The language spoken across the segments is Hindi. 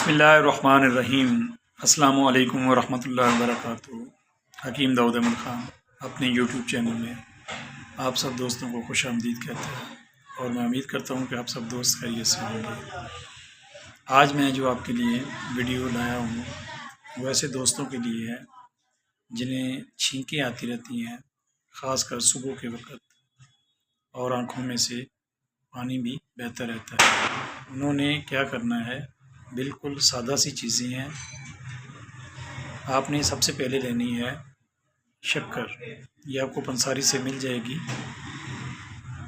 बिस्मिल्लाहिर्रहमानिर्रहीम। अस्सलामु अलैकुम वरहमतुल्लाहि वबरकातुहू। हकीम दाऊद अहमद ख़ान अपने यूट्यूब चैनल में आप सब दोस्तों को खुश आमदीद कहते हैं और मैं उम्मीद करता हूँ कि आप सब दोस्त खैरियत से होंगे। आज मैं जो आपके लिए वीडियो लाया हूँ वो ऐसे दोस्तों के लिए है जिन्हें छींकें आती रहती हैं, ख़ासकर सुबह के वक़्त, और आँखों में से पानी भी बहता रहता है। उन्होंने क्या करना है, बिल्कुल सादा सी चीज़ें हैं। आपने सबसे पहले लेनी है शक्कर। ये आपको पंसारी से मिल जाएगी,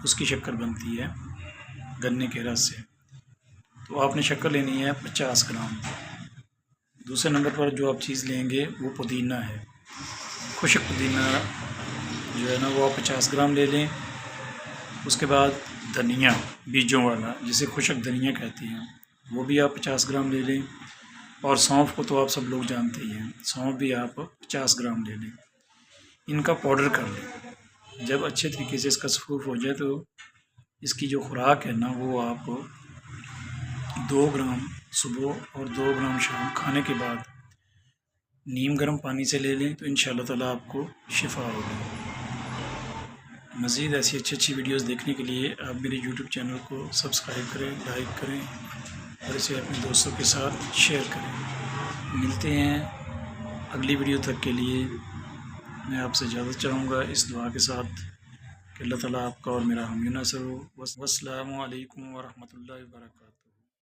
उसकी शक्कर बनती है गन्ने के रस से। तो आपने शक्कर लेनी है 50 ग्राम। दूसरे नंबर पर जो आप चीज़ लेंगे वो पुदीना है। खुश्क पुदीना जो है ना वो आप 50 ग्राम ले लें। उसके बाद धनिया बीजों वाला, जिसे खुश्क धनिया कहते हैं, वो भी आप 50 ग्राम ले लें। और सौंफ को तो आप सब लोग जानते ही हैं, सौंफ भी आप 50 ग्राम ले लें। इनका पाउडर कर लें। जब अच्छे तरीके से इसका सफूफ हो जाए तो इसकी जो खुराक है ना वो आप 2 ग्राम सुबह और 2 ग्राम शाम खाने के बाद नीम गर्म पानी से ले लें तो इंशाअल्लाह ताला आपको शिफा होगी। मज़ीद ऐसी अच्छी वीडियोस देखने के लिए आप मेरे यूट्यूब चैनल को सब्सक्राइब करें, लाइक करें और इसे अपने दोस्तों के साथ शेयर करें। मिलते हैं अगली वीडियो तक के लिए। मैं आपसे इजाज़त चाहूँगा इस दुआ के साथ कि अल्लाह ताला आपका और मेरा हामी नासर हो। वस्सलामु अलैकुम वरहमतुल्लाहि वबरकातुहू।